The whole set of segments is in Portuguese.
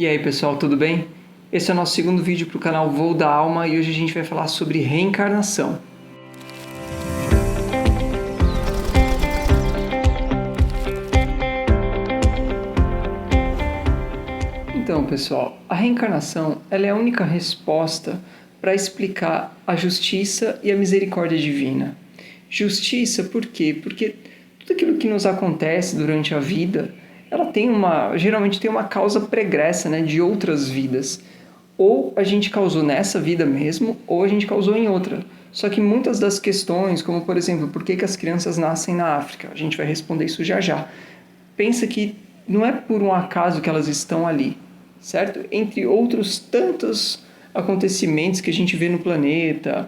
E aí pessoal, tudo bem? Esse é o nosso segundo vídeo para o canal Voo da Alma e hoje a gente vai falar sobre reencarnação. Então pessoal, a reencarnação ela é a única resposta para explicar a justiça e a misericórdia divina. Justiça por quê? Porque tudo aquilo que nos acontece durante a vida ela geralmente tem uma causa pregressa, né, de outras vidas. Ou a gente causou nessa vida mesmo, ou a gente causou em outra. Só que muitas das questões, como por exemplo, por que as crianças nascem na África? A gente vai responder isso já já. Pensa que não é por um acaso que elas estão ali, certo? Entre outros tantos acontecimentos que a gente vê no planeta,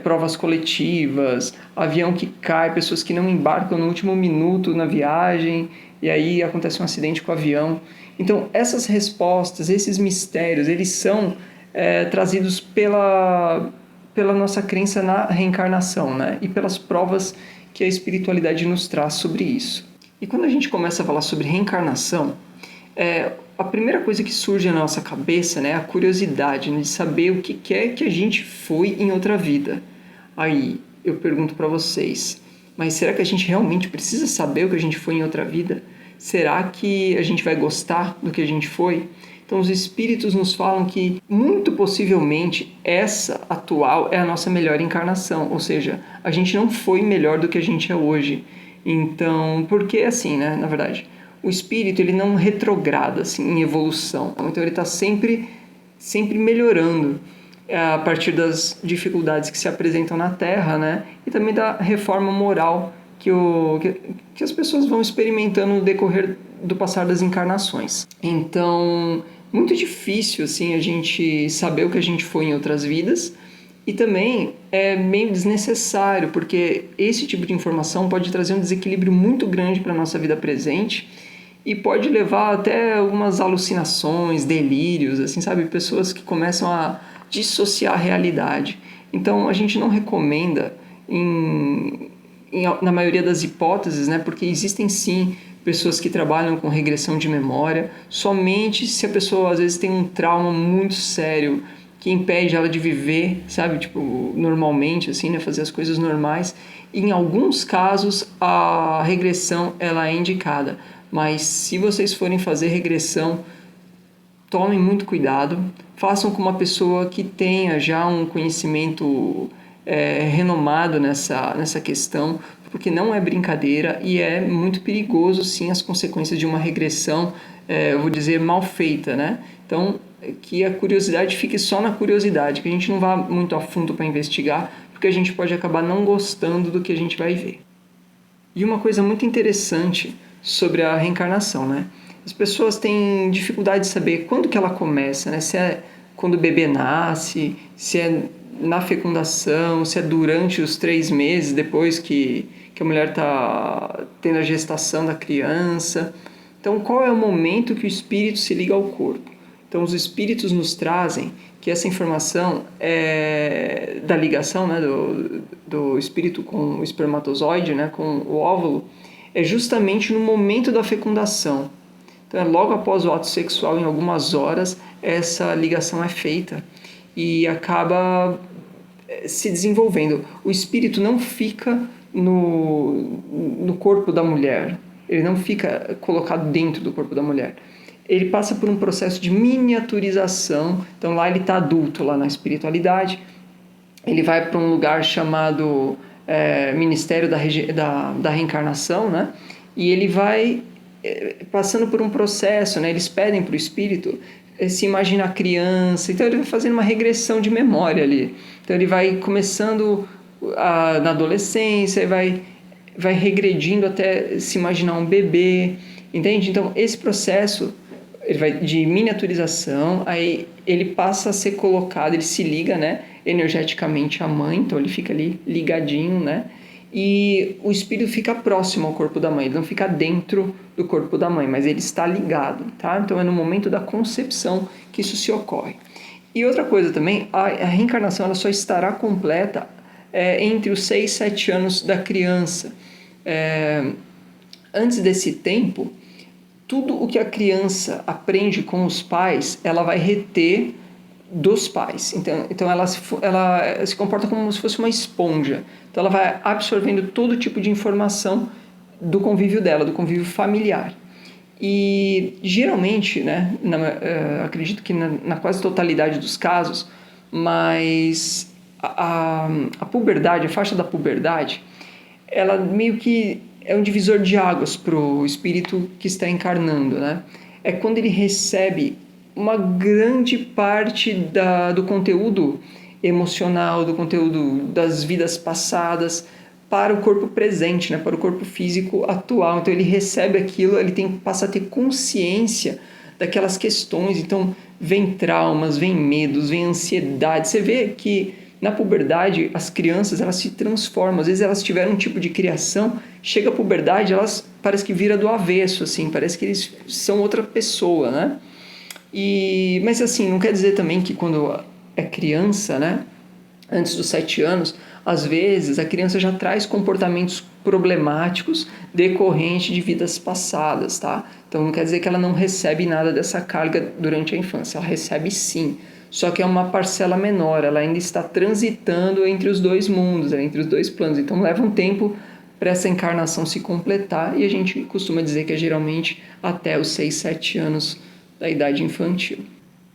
provas coletivas, avião que cai, pessoas que não embarcam no último minuto na viagem e aí acontece um acidente com o avião. Então, essas respostas, esses mistérios, eles são trazidos pela nossa crença na reencarnação, né? E pelas provas que a espiritualidade nos traz sobre isso. E quando a gente começa a falar sobre reencarnação, a primeira coisa que surge na nossa cabeça, né, é a curiosidade, né, de saber o que é que a gente foi em outra vida. Aí eu pergunto para vocês, mas será que a gente realmente precisa saber o que a gente foi em outra vida? Será que a gente vai gostar do que a gente foi? Então os espíritos nos falam que muito possivelmente essa atual é a nossa melhor encarnação, ou seja, a gente não foi melhor do que a gente é hoje. Então, porque assim, né, na verdade, o espírito ele não retrograda assim, em evolução, então ele está sempre melhorando a partir das dificuldades que se apresentam na Terra, né? E também da reforma moral que as pessoas vão experimentando no decorrer do passar das encarnações. Então, muito difícil assim, a gente saber o que a gente foi em outras vidas, e também é meio desnecessário, porque esse tipo de informação pode trazer um desequilíbrio muito grande para a nossa vida presente e pode levar até algumas alucinações, delírios, assim, sabe? Pessoas que começam a dissociar a realidade. Então, a gente não recomenda, na maioria das hipóteses, né? Porque existem sim pessoas que trabalham com regressão de memória, somente se a pessoa às vezes tem um trauma muito sério que impede ela de viver, sabe, tipo, normalmente, assim, né, fazer as coisas normais. E em alguns casos, a regressão, ela é indicada. Mas se vocês forem fazer regressão, tomem muito cuidado. Façam com uma pessoa que tenha já um conhecimento renomado nessa questão, porque não é brincadeira e é muito perigoso, sim, as consequências de uma regressão, eu vou dizer, mal feita, né? Então, que a curiosidade fique só na curiosidade, que a gente não vá muito a fundo para investigar, porque a gente pode acabar não gostando do que a gente vai ver. E uma coisa muito interessante sobre a reencarnação, né? As pessoas têm dificuldade de saber quando que ela começa, né? Se é quando o bebê nasce, se é na fecundação, se é durante os 3 meses depois que a mulher está tendo a gestação da criança. Então, qual é o momento que o espírito se liga ao corpo? Então, os espíritos nos trazem que essa informação da ligação, né, do espírito com o espermatozoide, né, com o óvulo, é justamente no momento da fecundação. Então, logo após o ato sexual, em algumas horas, essa ligação é feita e acaba se desenvolvendo. O espírito não fica no corpo da mulher, ele não fica colocado dentro do corpo da mulher. Ele passa por um processo de miniaturização. Então lá ele está adulto, lá na espiritualidade. Ele vai para um lugar chamado Ministério da Reencarnação, né? E ele vai passando por um processo, né? Eles pedem para o espírito se imaginar criança. Então ele vai fazendo uma regressão de memória ali. Então ele vai começando na adolescência, vai regredindo até se imaginar um bebê, entende? Então esse processo ele vai de miniaturização, aí ele passa a ser colocado, ele se liga, né, energeticamente à mãe, então ele fica ali ligadinho, né, e o espírito fica próximo ao corpo da mãe, ele não fica dentro do corpo da mãe, mas ele está ligado, tá? Então é no momento da concepção que isso se ocorre. E outra coisa também, a reencarnação ela só estará completa entre os 6 e 7 anos da criança. Antes desse tempo, tudo o que a criança aprende com os pais, ela vai reter dos pais. Então ela se comporta como se fosse uma esponja. Então ela vai absorvendo todo tipo de informação do convívio dela, do convívio familiar. E geralmente, né, acredito que na quase totalidade dos casos, mas a puberdade, a faixa da puberdade, ela meio que é um divisor de águas para o espírito que está encarnando, né? É quando ele recebe uma grande parte do conteúdo emocional, do conteúdo das vidas passadas para o corpo presente, né? Para o corpo físico atual. Então ele recebe aquilo, ele passa a ter consciência daquelas questões. Então vem traumas, vem medos, vem ansiedade. Você vê que na puberdade, as crianças, elas se transformam. Às vezes elas tiveram um tipo de criação, chega a puberdade, elas parece que vira do avesso, assim, parece que eles são outra pessoa, né? Mas assim, não quer dizer também que quando é criança, né, antes dos 7 anos, às vezes a criança já traz comportamentos problemáticos decorrentes de vidas passadas, tá? Então não quer dizer que ela não recebe nada dessa carga durante a infância, ela recebe sim. Só que é uma parcela menor, ela ainda está transitando entre os dois mundos, entre os dois planos. Então leva um tempo para essa encarnação se completar e a gente costuma dizer que é geralmente até os 6, 7 anos da idade infantil.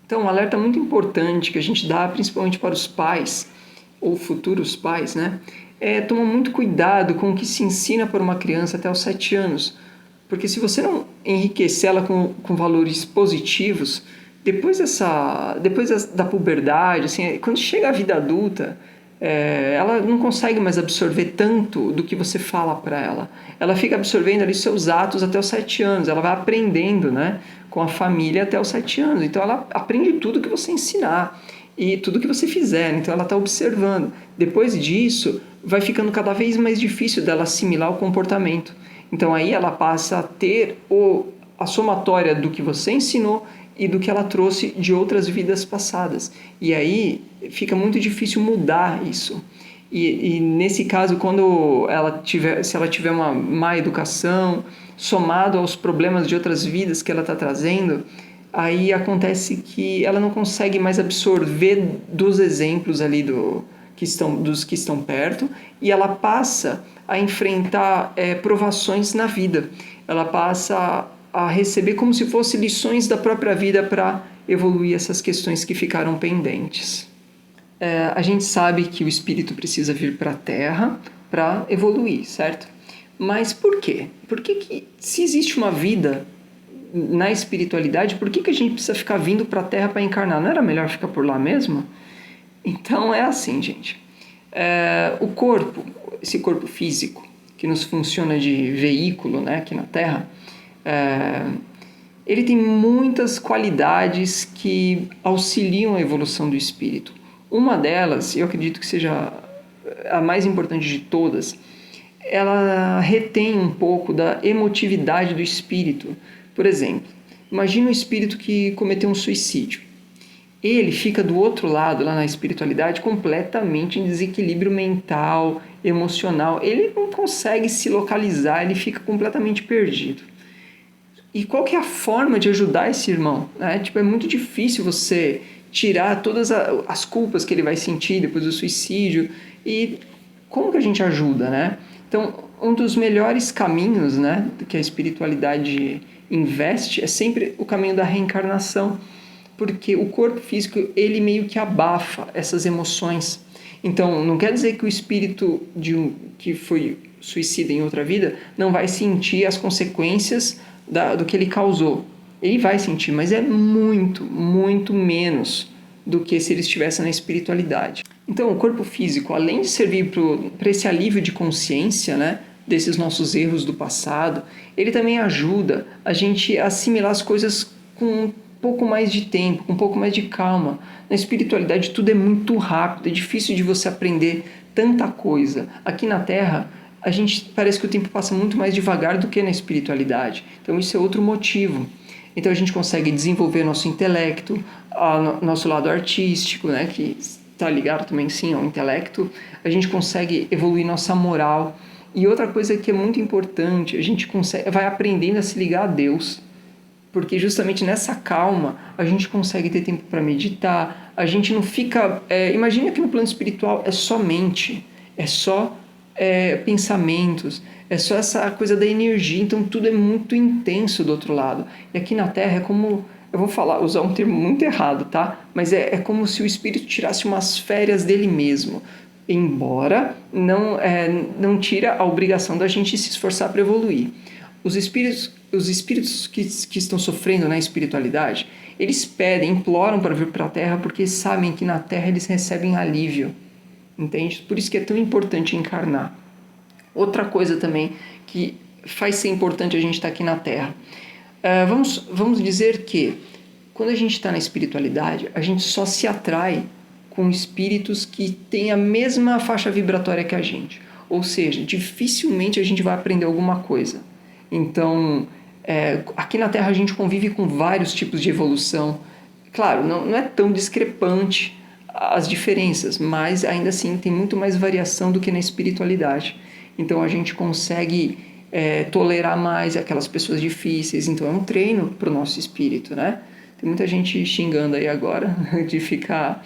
Então um alerta muito importante que a gente dá principalmente para os pais ou futuros pais, né? Tomar muito cuidado com o que se ensina para uma criança até os 7 anos. Porque se você não enriquecer ela com valores positivos, depois da puberdade, assim, quando chega a vida adulta, ela não consegue mais absorver tanto do que você fala para ela. Ela fica absorvendo ali seus atos até os 7 anos. Ela vai aprendendo, né, com a família até os 7 anos. Então ela aprende tudo que você ensinar e tudo que você fizer. Então ela está observando. Depois disso, vai ficando cada vez mais difícil dela assimilar o comportamento. Então aí ela passa a ter a somatória do que você ensinou e do que ela trouxe de outras vidas passadas. E aí fica muito difícil mudar isso. E nesse caso, se ela tiver uma má educação, somado aos problemas de outras vidas que ela está trazendo, aí acontece que ela não consegue mais absorver dos exemplos ali dos que estão perto, e ela passa a enfrentar provações na vida. Ela passa a receber como se fossem lições da própria vida para evoluir essas questões que ficaram pendentes. A gente sabe que o espírito precisa vir para a Terra para evoluir, certo? Mas por quê? Por que se existe uma vida na espiritualidade, por que a gente precisa ficar vindo para a Terra para encarnar? Não era melhor ficar por lá mesmo? Então é assim, gente. O corpo, esse corpo físico, que nos funciona de veículo, né, aqui na Terra, ele tem muitas qualidades que auxiliam a evolução do espírito. Uma delas, eu acredito que seja a mais importante de todas, ela retém um pouco da emotividade do espírito. Por exemplo, imagine um espírito que cometeu um suicídio. Ele fica do outro lado, lá na espiritualidade, completamente em desequilíbrio mental, emocional. Ele não consegue se localizar, ele fica completamente perdido. E qual que é a forma de ajudar esse irmão? É muito difícil você tirar todas as culpas que ele vai sentir depois do suicídio. E como que a gente ajuda, né? Então, um dos melhores caminhos, né, que a espiritualidade investe é sempre o caminho da reencarnação. Porque o corpo físico, ele meio que abafa essas emoções. Então, não quer dizer que o espírito que foi suicida em outra vida não vai sentir as consequências do que ele causou. Ele vai sentir, mas é muito, muito menos do que se ele estivesse na espiritualidade. Então, o corpo físico, além de servir para esse alívio de consciência, né, desses nossos erros do passado, ele também ajuda a gente a assimilar as coisas com um pouco mais de tempo, com um pouco mais de calma. Na espiritualidade tudo é muito rápido, é difícil de você aprender tanta coisa. Aqui na Terra, a gente parece que o tempo passa muito mais devagar do que na espiritualidade. Então isso é outro motivo. Então a gente consegue desenvolver nosso intelecto, nosso lado artístico, né, que está ligado também sim ao intelecto. A gente consegue evoluir nossa moral. E outra coisa que é muito importante, a gente vai aprendendo a se ligar a Deus. porque justamente nessa calma a gente consegue ter tempo para meditar, a gente não fica... imagina que no plano espiritual é só mente, é só pensamentos, é só essa coisa da energia, então tudo é muito intenso do outro lado. E aqui na Terra é como... Eu vou usar um termo muito errado, tá? Mas é como se o espírito tirasse umas férias dele mesmo, embora não tira a obrigação da gente se esforçar para evoluir. Os espíritos que estão sofrendo na espiritualidade, eles pedem, imploram para vir para a Terra porque sabem que na Terra eles recebem alívio, entende? Por isso que é tão importante encarnar. Outra coisa também que faz ser importante a gente estar aqui na Terra. Vamos dizer que quando a gente está na espiritualidade, a gente só se atrai com espíritos que têm a mesma faixa vibratória que a gente. Ou seja, dificilmente a gente vai aprender alguma coisa. Então, aqui na Terra a gente convive com vários tipos de evolução. Claro, não é tão discrepante as diferenças, mas ainda assim tem muito mais variação do que na espiritualidade. Então a gente consegue tolerar mais aquelas pessoas difíceis. Então é um treino para o nosso espírito, né? Tem muita gente xingando aí agora de ficar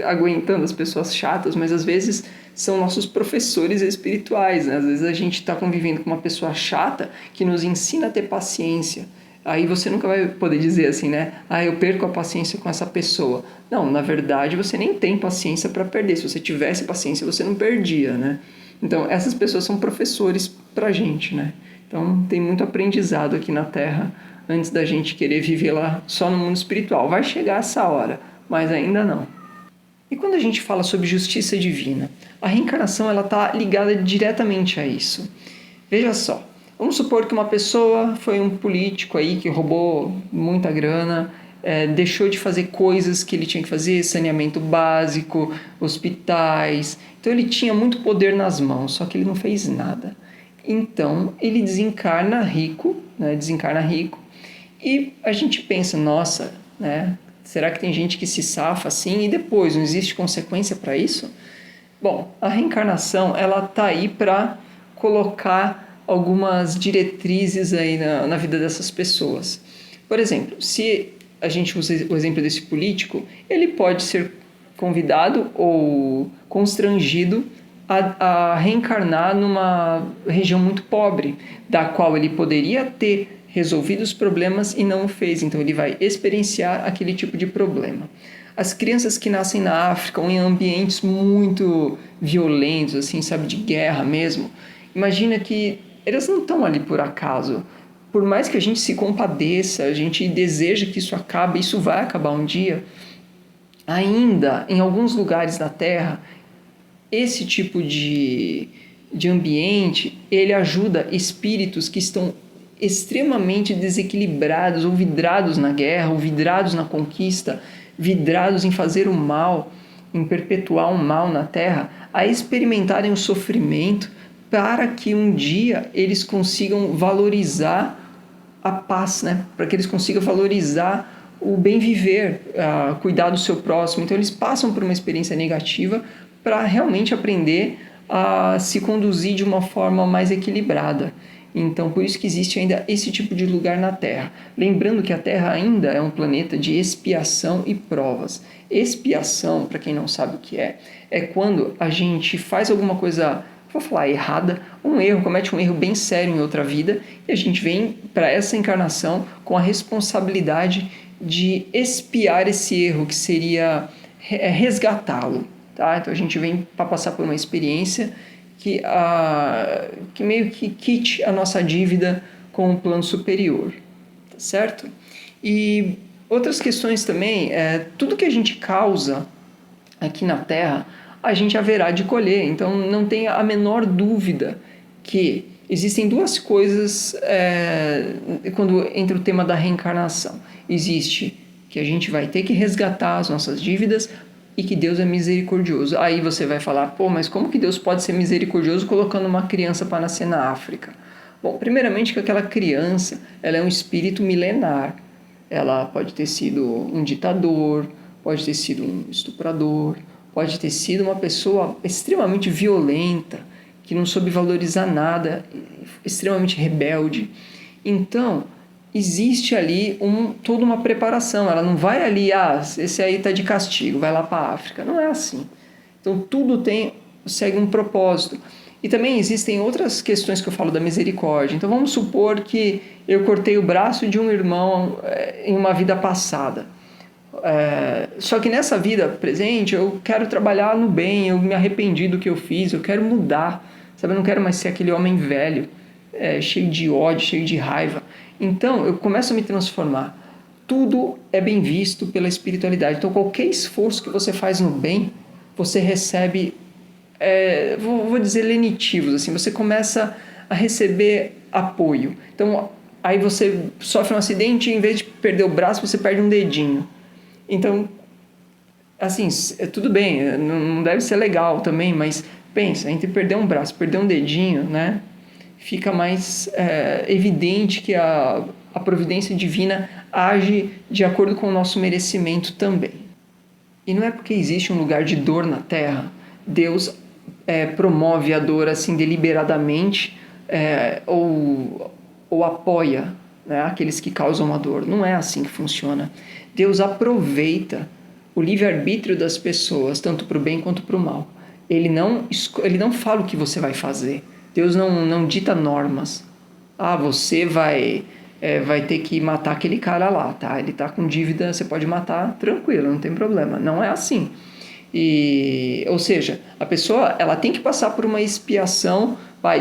aguentando as pessoas chatas, mas às vezes são nossos professores espirituais, né? Às vezes a gente está convivendo com uma pessoa chata que nos ensina a ter paciência. Aí você nunca vai poder dizer assim, né? Eu perco a paciência com essa pessoa. Não, na verdade você nem tem paciência para perder. Se você tivesse paciência, você não perdia, né? Então, essas pessoas são professores pra gente, né? Então, tem muito aprendizado aqui na Terra antes da gente querer viver lá só no mundo espiritual. Vai chegar essa hora, mas ainda não. E quando a gente fala sobre justiça divina, a reencarnação ela está ligada diretamente a isso. Veja só, vamos supor que uma pessoa foi um político aí que roubou muita grana, deixou de fazer coisas que ele tinha que fazer, saneamento básico, hospitais. Então ele tinha muito poder nas mãos, só que ele não fez nada. Então ele desencarna rico, né? E a gente pensa, nossa, né? Será que tem gente que se safa assim e depois não existe consequência para isso? Bom, a reencarnação ela tá aí para colocar algumas diretrizes aí na vida dessas pessoas. Por exemplo, se a gente usa o exemplo desse político, ele pode ser convidado ou constrangido a reencarnar numa região muito pobre, da qual ele poderia ter resolvido os problemas e não o fez. Então ele vai experienciar aquele tipo de problema. As crianças que nascem na África ou em ambientes muito violentos, assim, sabe, de guerra mesmo, imagina que elas não estão ali por acaso. Por mais que a gente se compadeça, a gente deseja que isso acabe, isso vai acabar um dia, ainda em alguns lugares da Terra, esse tipo de ambiente, ele ajuda espíritos que estão extremamente desequilibrados, ou vidrados na guerra, ou vidrados na conquista, vidrados em fazer o mal, em perpetuar o mal na Terra, a experimentarem o sofrimento para que um dia eles consigam valorizar a paz, né? Para que eles consigam valorizar o bem viver, cuidar do seu próximo. Então eles passam por uma experiência negativa para realmente aprender a se conduzir de uma forma mais equilibrada. Então, por isso que existe ainda esse tipo de lugar na Terra. Lembrando que a Terra ainda é um planeta de expiação e provas. Expiação, para quem não sabe o que é quando a gente faz alguma coisa, vou falar errada, comete um erro bem sério em outra vida, e a gente vem para essa encarnação com a responsabilidade de expiar esse erro, que seria resgatá-lo. Tá? Então a gente vem para passar por uma experiência que meio que quite a nossa dívida com o plano superior, tá certo? E outras questões também, tudo que a gente causa aqui na Terra, a gente haverá de colher. Então não tenha a menor dúvida que existem duas coisas quando entra o tema da reencarnação. Existe que a gente vai ter que resgatar as nossas dívidas e que Deus é misericordioso. Aí você vai falar, mas como que Deus pode ser misericordioso colocando uma criança para nascer na África? Bom, primeiramente que aquela criança, ela é um espírito milenar. Ela pode ter sido um ditador, pode ter sido um estuprador, pode ter sido uma pessoa extremamente violenta, que não soube valorizar nada, extremamente rebelde. Então, existe ali toda uma preparação. Ela não vai ali, esse aí está de castigo, vai lá para a África. Não é assim. Então tudo segue um propósito. E também existem outras questões que eu falo da misericórdia. Então vamos supor que eu cortei o braço de um irmão em uma vida passada. Só que nessa vida presente eu quero trabalhar no bem, eu me arrependi do que eu fiz, eu quero mudar. Sabe? Eu não quero mais ser aquele homem velho, cheio de ódio, cheio de raiva. Então eu começo a me transformar. Tudo é bem visto pela espiritualidade. Então qualquer esforço que você faz no bem, você recebe, vou dizer, lenitivos. Assim, você começa a receber apoio. Então aí você sofre um acidente e em vez de perder o braço, você perde um dedinho. Então, assim, tudo bem, não deve ser legal também, mas pensa, entre perder um braço e perder um dedinho, né? Fica mais evidente que a providência divina age de acordo com o nosso merecimento também. E não é porque existe um lugar de dor na Terra, Deus promove a dor assim deliberadamente ou apoia, né, aqueles que causam a dor. Não é assim que funciona. Deus aproveita o livre-arbítrio das pessoas, tanto para o bem quanto para o mal. Ele não fala o que você vai fazer. Deus não dita normas. Você vai ter que matar aquele cara lá, tá? Ele tá com dívida, você pode matar, tranquilo, não tem problema. Não é assim. Ou seja, a pessoa ela tem que passar por uma expiação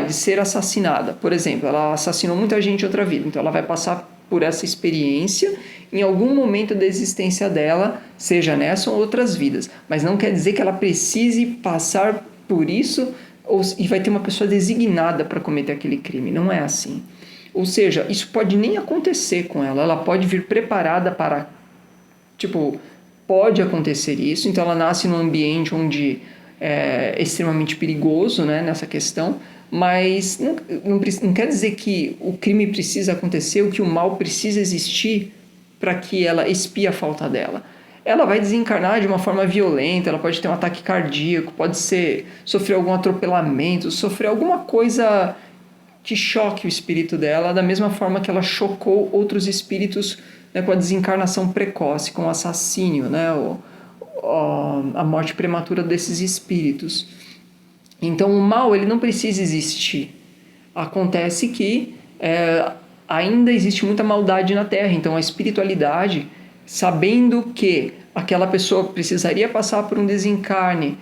de ser assassinada. Por exemplo, ela assassinou muita gente em outra vida, então ela vai passar por essa experiência em algum momento da existência dela, seja nessa ou outras vidas. Mas não quer dizer que ela precise passar por isso e vai ter uma pessoa designada para cometer aquele crime. Não é assim. Ou seja, isso pode nem acontecer com ela. Ela pode vir preparada para... pode acontecer isso. Então ela nasce num ambiente onde é extremamente perigoso, né, nessa questão. Mas não quer dizer que o crime precisa acontecer, ou que o mal precisa existir para que ela expie a falta dela. Ela vai desencarnar de uma forma violenta, ela pode ter um ataque cardíaco, pode sofrer algum atropelamento, sofrer alguma coisa que choque o espírito dela, da mesma forma que ela chocou outros espíritos, né, com a desencarnação precoce, com o assassínio, né, a morte prematura desses espíritos. Então o mal ele não precisa existir. Acontece que ainda existe muita maldade na Terra. Então a espiritualidade, sabendo que aquela pessoa precisaria passar por um desencarne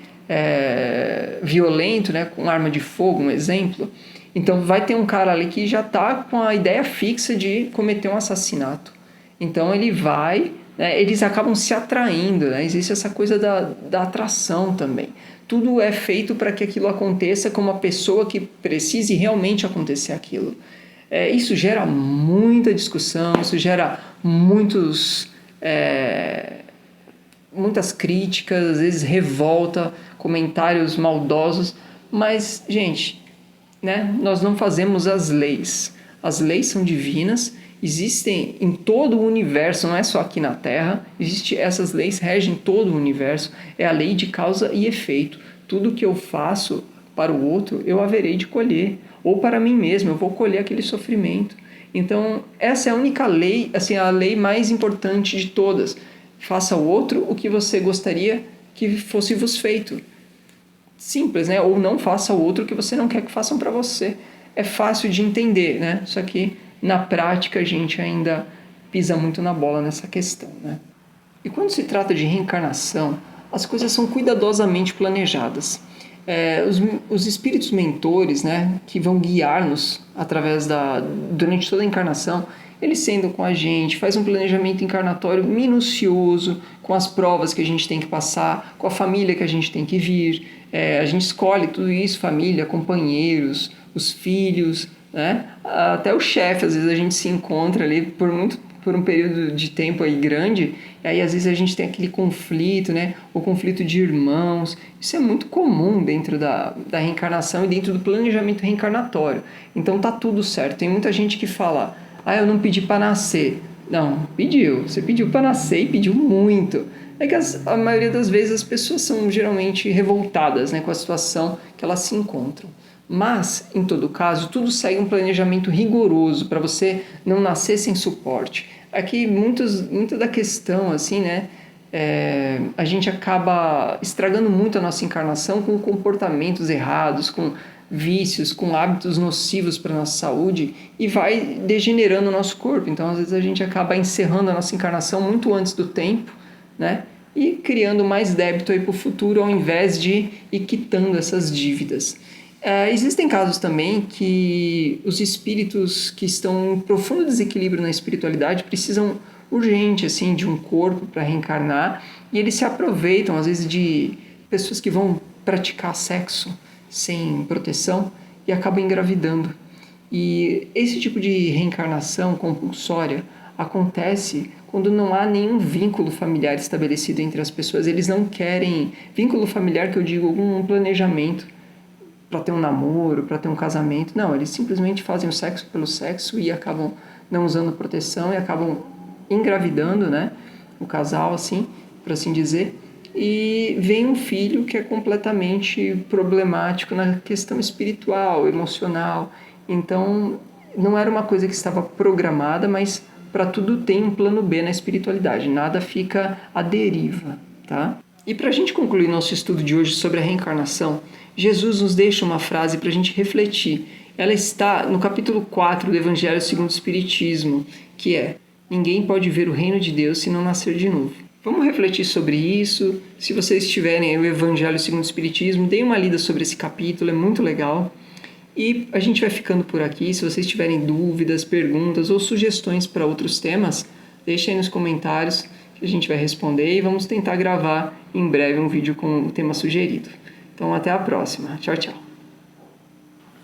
violento, né, com arma de fogo, um exemplo, então vai ter um cara ali que já está com a ideia fixa de cometer um assassinato. Então ele vai, né, eles acabam se atraindo, né? Existe essa coisa da atração também. Tudo é feito para que aquilo aconteça com uma pessoa que precise realmente acontecer aquilo. Isso gera muita discussão, isso gera muitas críticas, às vezes revolta, comentários maldosos, mas, gente, né, nós não fazemos as leis. As leis são divinas, existem em todo o universo, não é só aqui na Terra. Essas leis regem todo o universo, é a lei de causa e efeito. Tudo que eu faço para o outro, eu haverei de colher, ou para mim mesmo, eu vou colher aquele sofrimento. Então, essa é a única lei, assim, a lei mais importante de todas. Faça ao outro o que você gostaria que fosse vos feito. Simples, né? Ou não faça ao outro o que você não quer que façam para você. É fácil de entender, né? Só que na prática a gente ainda pisa muito na bola nessa questão, né? E quando se trata de reencarnação, as coisas são cuidadosamente planejadas. Os espíritos mentores, né, que vão guiar-nos durante toda a encarnação, eles sentam com a gente, faz um planejamento encarnatório minucioso, com as provas que a gente tem que passar, com a família que a gente tem que vir. A gente escolhe tudo isso, família, companheiros, os filhos, né? Até o chefe, às vezes a gente se encontra ali por um período de tempo aí grande, e aí às vezes a gente tem aquele conflito, né? O conflito de irmãos. Isso é muito comum dentro da reencarnação e dentro do planejamento reencarnatório. Então tá tudo certo. Tem muita gente que fala: eu não pedi para nascer. Não, pediu. Você pediu para nascer e pediu muito. É que a maioria das vezes as pessoas são geralmente revoltadas, né, com a situação que elas se encontram. Mas, em todo caso, tudo segue um planejamento rigoroso para você não nascer sem suporte. Aqui, muita da questão, assim, né? A gente acaba estragando muito a nossa encarnação com comportamentos errados, com vícios, com hábitos nocivos para a nossa saúde e vai degenerando o nosso corpo. Então, às vezes, a gente acaba encerrando a nossa encarnação muito antes do tempo, né? E criando mais débito aí para o futuro ao invés de ir quitando essas dívidas. Existem casos também que os espíritos que estão em profundo desequilíbrio na espiritualidade precisam urgente assim de um corpo para reencarnar e eles se aproveitam às vezes de pessoas que vão praticar sexo sem proteção e acabam engravidando. E esse tipo de reencarnação compulsória acontece quando não há nenhum vínculo familiar estabelecido entre as pessoas. Eles não querem vínculo familiar, que eu digo, algum planejamento para ter um namoro, para ter um casamento. Não, eles simplesmente fazem o sexo pelo sexo e acabam não usando proteção e acabam engravidando, né? O casal, assim, por assim dizer. E vem um filho que é completamente problemático na questão espiritual, emocional. Então, não era uma coisa que estava programada, mas para tudo tem um plano B na espiritualidade. Nada fica à deriva, tá? E para a gente concluir nosso estudo de hoje sobre a reencarnação, Jesus nos deixa uma frase para a gente refletir. Ela está no capítulo 4 do Evangelho segundo o Espiritismo, que é: ninguém pode ver o reino de Deus se não nascer de novo. Vamos refletir sobre isso. Se vocês tiverem o Evangelho segundo o Espiritismo, deem uma lida sobre esse capítulo, é muito legal. E a gente vai ficando por aqui. Se vocês tiverem dúvidas, perguntas ou sugestões para outros temas, deixem aí nos comentários que a gente vai responder e vamos tentar gravar em breve um vídeo com o tema sugerido. Então até a próxima. Tchau, tchau.